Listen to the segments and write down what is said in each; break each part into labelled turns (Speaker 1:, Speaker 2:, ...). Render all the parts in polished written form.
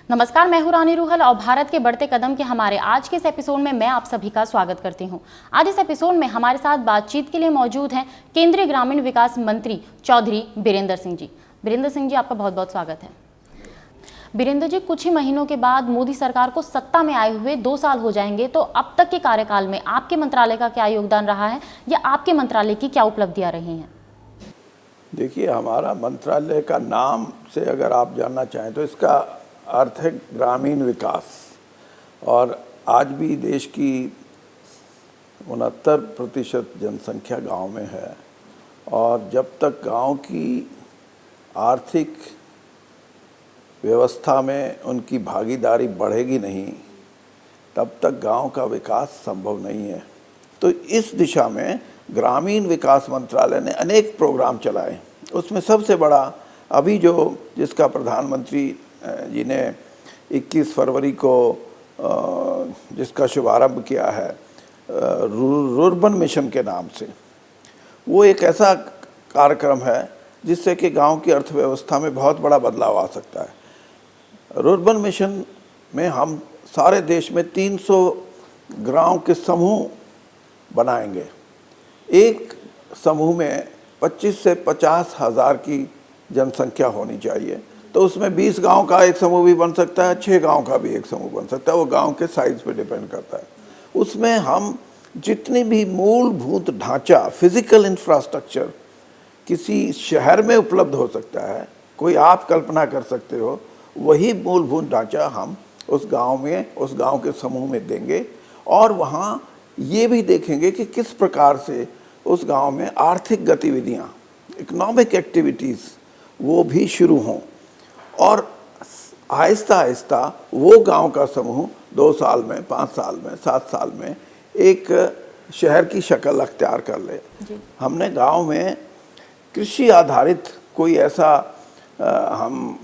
Speaker 1: नमस्कार, मैं हूं रानी रूहल और भारत के बढ़ते कदम के हमारे आज के इस एपिसोड में मैं आप सभी का स्वागत करती हूं। आज इस एपिसोड में हमारे साथ बातचीत के लिए मौजूद हैं केंद्रीय ग्रामीण विकास मंत्री चौधरी बीरेंद्र सिंह जी। बीरेंद्र सिंह जी, आपका बहुत बहुत स्वागत है। बीरेंद्र जी, कुछ ही महीनों के बाद मोदी सरकार को सत्ता में आए हुए 2 साल हो जाएंगे, तो अब तक के कार्यकाल में आपके मंत्रालय का क्या योगदान रहा है या आपके मंत्रालय की क्या उपलब्धियां रही हैं?
Speaker 2: देखिए, हमारा मंत्रालय का नाम से अगर आप जानना चाहें तो इसका अर्थ है ग्रामीण विकास। और आज भी देश की 69% जनसंख्या गांव में है, और जब तक गांव की आर्थिक व्यवस्था में उनकी भागीदारी बढ़ेगी नहीं, तब तक गांव का विकास संभव नहीं है। तो इस दिशा में ग्रामीण विकास मंत्रालय ने अनेक प्रोग्राम चलाए। उसमें सबसे बड़ा अभी जिसका प्रधानमंत्री जी ने 21 फरवरी को जिसका शुभारंभ किया है, रुर्बन मिशन के नाम से, वो एक ऐसा कार्यक्रम है जिससे कि गांव की अर्थव्यवस्था में बहुत बड़ा बदलाव आ सकता है। रुर्बन मिशन में हम सारे देश में 300 गांव के समूह बनाएंगे। एक समूह में 25 से 50 हज़ार की जनसंख्या होनी चाहिए। तो उसमें 20 गांव का एक समूह भी बन सकता है, 6 गांव का भी एक समूह बन सकता है। वो गांव के साइज पे डिपेंड करता है। उसमें हम जितनी भी मूलभूत ढांचा, फिजिकल इंफ्रास्ट्रक्चर किसी शहर में उपलब्ध हो सकता है, कोई आप कल्पना कर सकते हो, वही मूलभूत ढांचा हम उस गांव के समूह में देंगे। और वहाँ ये भी देखेंगे कि किस प्रकार से उस गांव में आर्थिक गतिविधियाँ, इकोनॉमिक एक्टिविटीज़, वो भी शुरू हों। और आहिस्ता आहिस्ता वो गांव का समूह 2 साल में, 5 साल में, 7 साल में एक शहर की शक्ल अख्तियार कर ले। हमने गांव में कृषि आधारित कोई ऐसा हम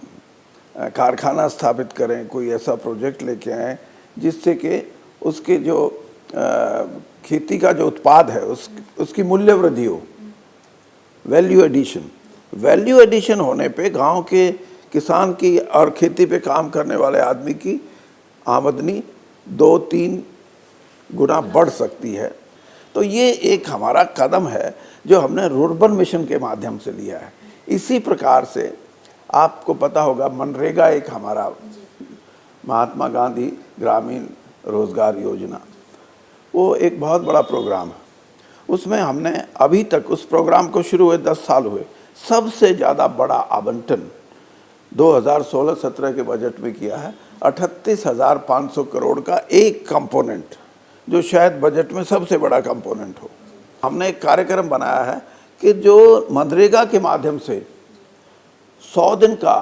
Speaker 2: कारखाना स्थापित करें, कोई ऐसा प्रोजेक्ट लेके आएँ जिससे कि उसके जो खेती का जो उत्पाद है उसकी मूल्य वृद्धि हो, वैल्यू एडिशन होने पे गांव के किसान की और खेती पे काम करने वाले आदमी की आमदनी 2-3 गुना बढ़ सकती है। तो ये एक हमारा कदम है जो हमने रुर्बन मिशन के माध्यम से लिया है। इसी प्रकार से आपको पता होगा, मनरेगा एक हमारा महात्मा गांधी ग्रामीण रोजगार योजना, वो एक बहुत बड़ा प्रोग्राम है। उसमें हमने अभी तक उस प्रोग्राम को शुरू हुए 10 साल हुए, सबसे ज़्यादा बड़ा आवंटन 2016-17 के बजट में किया है। 38,500 करोड़ का एक कंपोनेंट, जो शायद बजट में सबसे बड़ा कंपोनेंट हो। हमने एक कार्यक्रम बनाया है कि जो मनरेगा के माध्यम से 100 दिन का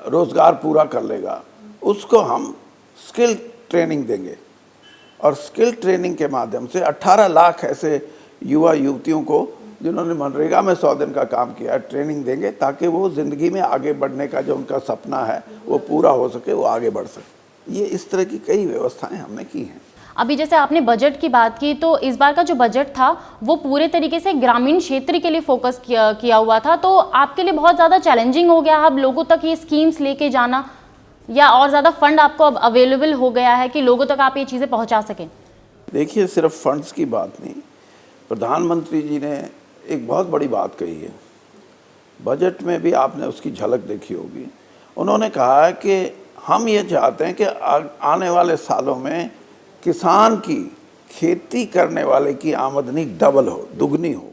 Speaker 2: रोज़गार पूरा कर लेगा, उसको हम स्किल ट्रेनिंग देंगे। और स्किल ट्रेनिंग के माध्यम से 18 लाख ऐसे युवा युवतियों को जिन्होंने मनरेगा में 100 दिन का काम किया है, ट्रेनिंग देंगे, ताकि वो ज़िंदगी में आगे बढ़ने का जो उनका सपना है वो पूरा हो सके, वो आगे बढ़ सके। ये इस तरह की कई व्यवस्थाएं हमने की हैं।
Speaker 1: अभी जैसे आपने बजट की बात की, तो इस बार का जो बजट था वो पूरे तरीके से ग्रामीण क्षेत्र के लिए फोकस किया हुआ था। तो आपके लिए बहुत ज़्यादा चैलेंजिंग हो गया अब लोगों तक ये स्कीम्स लेके जाना, या और ज़्यादा फंड आपको अब अवेलेबल हो गया है कि लोगों तक आप ये चीज़ें पहुंचा सकें?
Speaker 2: देखिए, सिर्फ फंड्स की बात नहीं, प्रधानमंत्री जी ने एक बहुत बड़ी बात कही है। बजट में भी आपने उसकी झलक देखी होगी। उन्होंने कहा है कि हम ये चाहते हैं कि आने वाले सालों में किसान की, खेती करने वाले की आमदनी डबल हो, दुगनी हो।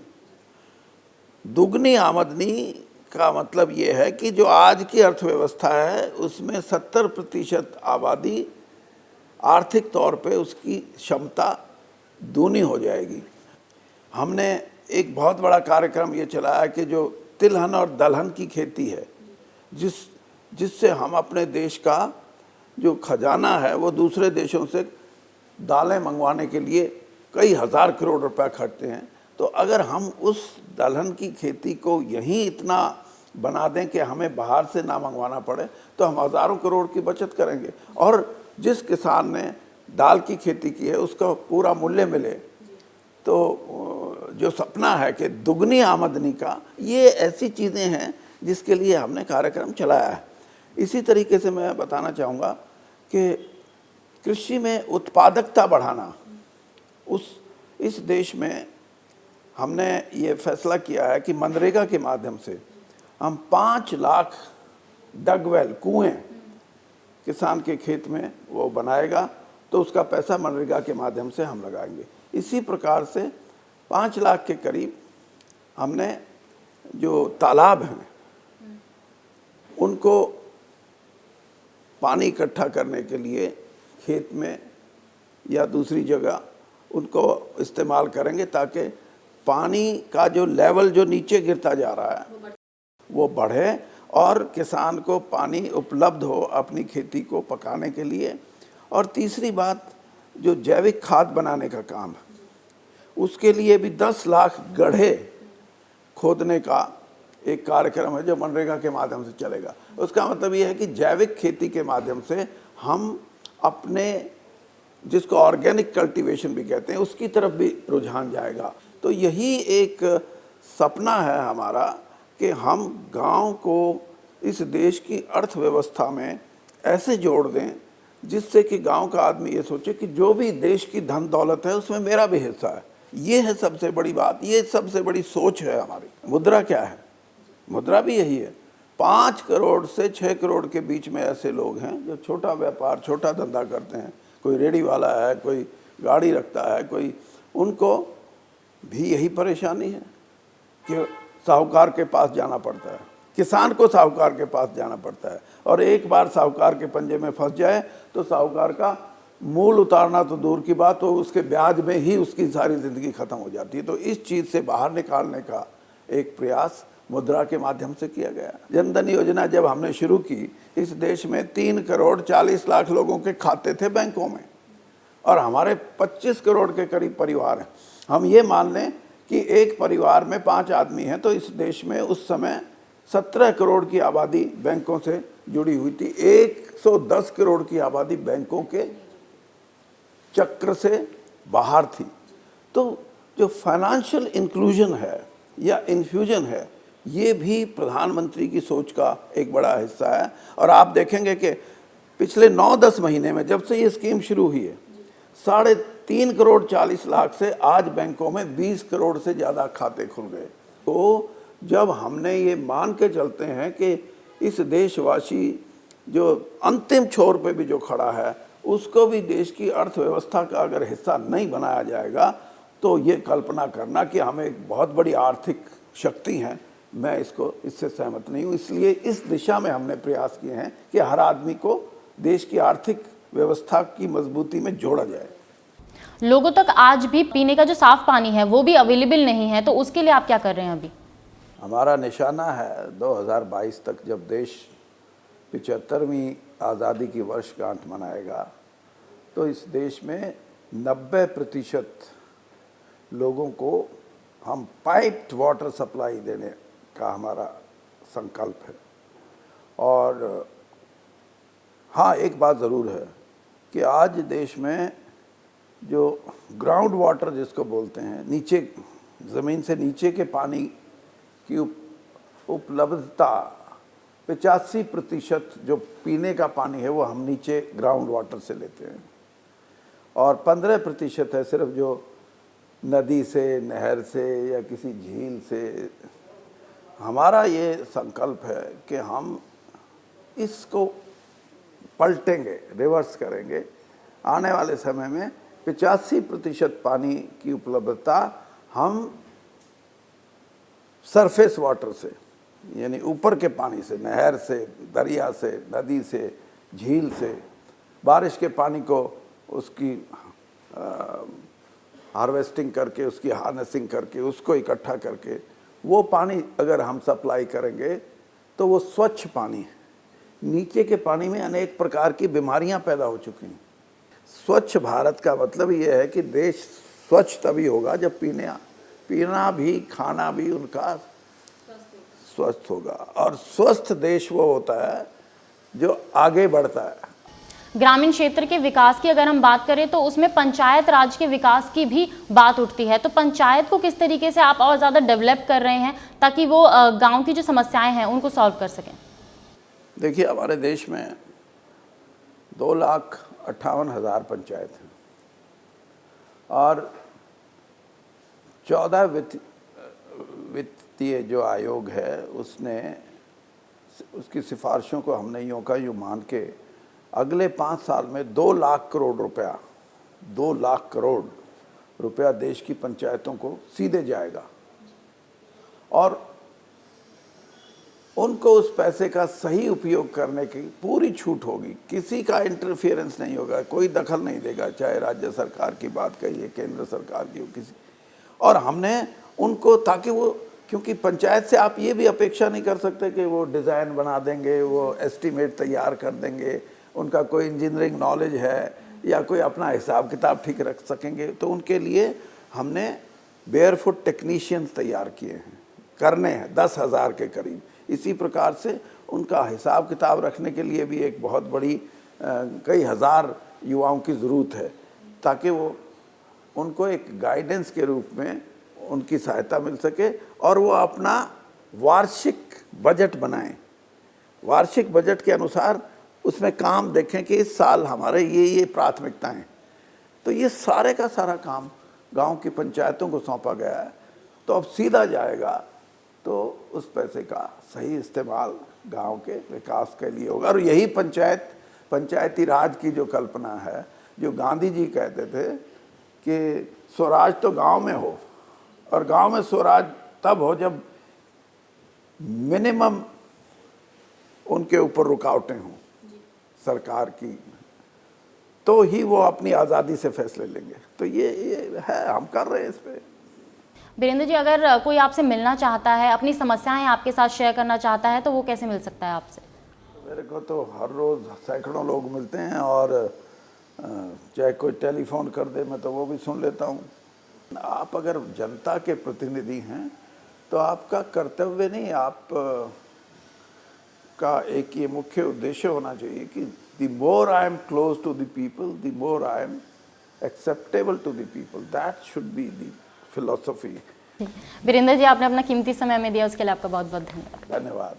Speaker 2: दुगनी आमदनी का मतलब ये है कि जो आज की अर्थव्यवस्था है उसमें 70% आबादी आर्थिक तौर पे उसकी क्षमता दूनी हो जाएगी। हमने एक बहुत बड़ा कार्यक्रम ये चलाया कि जो तिलहन और दलहन की खेती है, जिससे हम अपने देश का जो खजाना है वो दूसरे देशों से दालें मंगवाने के लिए कई हज़ार करोड़ रुपया खर्चते हैं। तो अगर हम उस दलहन की खेती को यहीं इतना बना दें कि हमें बाहर से ना मंगवाना पड़े, तो हम हज़ारों करोड़ की बचत करेंगे। और जिस किसान ने दाल की खेती की है उसका पूरा मूल्य मिले। तो जो सपना है कि दुगनी आमदनी का, ये ऐसी चीज़ें हैं जिसके लिए हमने कार्यक्रम चलाया है। इसी तरीके से मैं बताना चाहूँगा कि कृषि में उत्पादकता बढ़ाना, इस देश में हमने ये फैसला किया है कि मनरेगा के माध्यम से हम 5 लाख डगवेल, कुएं किसान के खेत में वो बनाएगा तो उसका पैसा मनरेगा के माध्यम से हम लगाएंगे। इसी प्रकार से 5 लाख के करीब हमने जो तालाब हैं उनको पानी इकट्ठा करने के लिए खेत में या दूसरी जगह उनको इस्तेमाल करेंगे ताकि पानी का जो लेवल जो नीचे गिरता जा रहा है वो बढ़े और किसान को पानी उपलब्ध हो अपनी खेती को पकाने के लिए। और तीसरी बात, जो जैविक खाद बनाने का काम है उसके लिए भी 10 लाख गड्ढे खोदने का एक कार्यक्रम है जो मनरेगा के माध्यम से चलेगा। उसका मतलब ये है कि जैविक खेती के माध्यम से हम अपने, जिसको ऑर्गेनिक कल्टीवेशन भी कहते हैं, उसकी तरफ भी रुझान जाएगा। तो यही एक सपना है हमारा कि हम गांव को इस देश की अर्थव्यवस्था में ऐसे जोड़ दें जिससे कि गांव का आदमी ये सोचे कि जो भी देश की धन दौलत है उसमें मेरा भी हिस्सा है। ये है सबसे बड़ी बात, ये सबसे बड़ी सोच है हमारी। मुद्रा क्या है? मुद्रा भी यही है। 5 करोड़ से 6 करोड़ के बीच में ऐसे लोग हैं जो छोटा व्यापार, छोटा धंधा करते हैं। कोई रेडी वाला है, कोई गाड़ी रखता है, कोई, उनको भी यही परेशानी है कि साहूकार के पास जाना पड़ता है, किसान को साहूकार के पास जाना पड़ता है, और एक बार साहूकार के पंजे में फंस जाए तो साहूकार का मूल उतारना तो दूर की बात हो, उसके ब्याज में ही उसकी सारी ज़िंदगी ख़त्म हो जाती है। तो इस चीज़ से बाहर निकालने का एक प्रयास मुद्रा के माध्यम से किया गया। जनधन योजना जब हमने शुरू की, इस देश में 3 करोड़ 40 लाख लोगों के खाते थे बैंकों में और हमारे 25 करोड़ के करीब परिवार हैं। हम ये मान लें कि एक परिवार में 5 आदमी हैं तो इस देश में उस समय 17 करोड़ की आबादी बैंकों से जुड़ी हुई थी। 110 करोड़ की आबादी बैंकों के चक्र से बाहर थी। तो जो फाइनेंशियल इंक्लूजन है या इन्फ्यूजन है, ये भी प्रधानमंत्री की सोच का एक बड़ा हिस्सा है। और आप देखेंगे कि पिछले 9-10 महीने में जब से ये स्कीम शुरू हुई है, 3.5 करोड़ 40 लाख से आज बैंकों में 20 करोड़ से ज़्यादा खाते खुल गए। तो जब हमने ये मान के चलते हैं कि इस देशवासी जो अंतिम छोर पे भी जो खड़ा है उसको भी देश की अर्थव्यवस्था का अगर हिस्सा नहीं बनाया जाएगा तो ये कल्पना करना कि हम एक बहुत बड़ी आर्थिक शक्ति हैं, मैं इससे सहमत नहीं हूँ। इसलिए इस दिशा में हमने प्रयास किए हैं कि हर आदमी को देश की आर्थिक व्यवस्था की मजबूती में जोड़ा जाए।
Speaker 1: लोगों तक आज भी पीने का जो साफ पानी है वो भी अवेलेबल नहीं है, तो उसके लिए आप क्या कर रहे हैं अभी?
Speaker 2: हमारा निशाना है 2022 तक, जब देश 75वीं आज़ादी की वर्षगांठ मनाएगा, तो इस देश में 90% लोगों को हम पाइप्ड वाटर सप्लाई देने का हमारा संकल्प है। और हाँ, एक बात ज़रूर है कि आज देश में जो ग्राउंड वाटर जिसको बोलते हैं, नीचे ज़मीन से नीचे के पानी की उपलब्धता 85% जो पीने का पानी है वो हम नीचे ग्राउंड वाटर से लेते हैं, और 15% है सिर्फ जो नदी से, नहर से या किसी झील से। हमारा ये संकल्प है कि हम इसको पलटेंगे, रिवर्स करेंगे। आने वाले समय में 85% पानी की उपलब्धता हम सरफेस वाटर से, यानी ऊपर के पानी से, नहर से, दरिया से, नदी से, झील से, बारिश के पानी को उसकी हार्वेस्टिंग करके, उसकी हार्नेसिंग करके, उसको इकट्ठा करके वो पानी अगर हम सप्लाई करेंगे तो वो स्वच्छ पानी है। नीचे के पानी में अनेक प्रकार की बीमारियां पैदा हो चुकी हैं। स्वच्छ भारत का मतलब ये है कि देश स्वच्छ तभी होगा जब पीना भी, खाना भी उनका स्वस्थ होगा। और स्वस्थ देश वो होता है जो आगे बढ़ता है।
Speaker 1: ग्रामीण क्षेत्र के विकास की अगर हम बात करें तो उसमें पंचायत राज के विकास की भी बात उठती है। तो पंचायत को किस तरीके से आप और ज़्यादा डेवलप कर रहे हैं ताकि वो गांव की जो समस्याएं हैं उनको सॉल्व कर सकें?
Speaker 2: देखिए, हमारे देश में 2,58,000 पंचायत हैं और 14 वित्तीय जो आयोग है उसने उसकी सिफारिशों को हमने यूँ का यूँ मान के अगले 5 साल में 2 लाख करोड़ रुपया 2 लाख करोड़ रुपया देश की पंचायतों को सीधे जाएगा और उनको उस पैसे का सही उपयोग करने की पूरी छूट होगी। किसी का इंटरफेरेंस नहीं होगा, कोई दखल नहीं देगा, चाहे राज्य सरकार की बात कहिए, केंद्र सरकार की हो, किसी। और हमने उनको, ताकि वो, क्योंकि पंचायत से आप ये भी अपेक्षा नहीं कर सकते कि वो डिज़ाइन बना देंगे, वो एस्टीमेट तैयार कर देंगे, उनका कोई इंजीनियरिंग नॉलेज है या कोई अपना हिसाब किताब ठीक रख सकेंगे। तो उनके लिए हमने बेयरफुट टेक्नीशियंस तैयार किए हैं, करने हैं 10,000 के करीब। इसी प्रकार से उनका हिसाब किताब रखने के लिए भी एक बहुत बड़ी कई हज़ार युवाओं की ज़रूरत है, ताकि वो उनको एक गाइडेंस के रूप में उनकी सहायता मिल सके और वो अपना वार्षिक बजट बनाएं। वार्षिक बजट के अनुसार उसमें काम देखें कि इस साल हमारे ये प्राथमिकताएं। तो ये सारे का सारा काम गांव की पंचायतों को सौंपा गया है। तो अब सीधा जाएगा तो उस पैसे का सही इस्तेमाल गांव के विकास के लिए होगा। और यही पंचायती राज की जो कल्पना है, जो गांधी जी कहते थे कि स्वराज तो गांव में हो, और गांव में स्वराज तब हो जब मिनिमम उनके ऊपर रुकावटें हों सरकार की, तो ही वो अपनी आज़ादी से फैसले लेंगे। तो ये है, हम कर रहे हैं इस पे।
Speaker 1: वीरेंद्र जी, अगर कोई आपसे मिलना चाहता है, अपनी समस्याएं आपके साथ शेयर करना चाहता है, तो वो कैसे मिल सकता है आपसे?
Speaker 2: मेरे को तो हर रोज़ सैकड़ों लोग मिलते हैं और चाहे कोई टेलीफोन कर दे मैं तो वो भी सुन लेता हूँ। आप अगर जनता के प्रतिनिधि हैं तो आपका कर्तव्य नहीं, आप का एक ये मुख्य उद्देश्य होना चाहिए कि the more I am close to the people, the more I am acceptable to the people. That should be the philosophy.
Speaker 1: Virendra ji, आपने अपना कीमती समय में दिया, उसके लिए आपका बहुत बहुत धन्यवाद।
Speaker 2: धन्यवाद।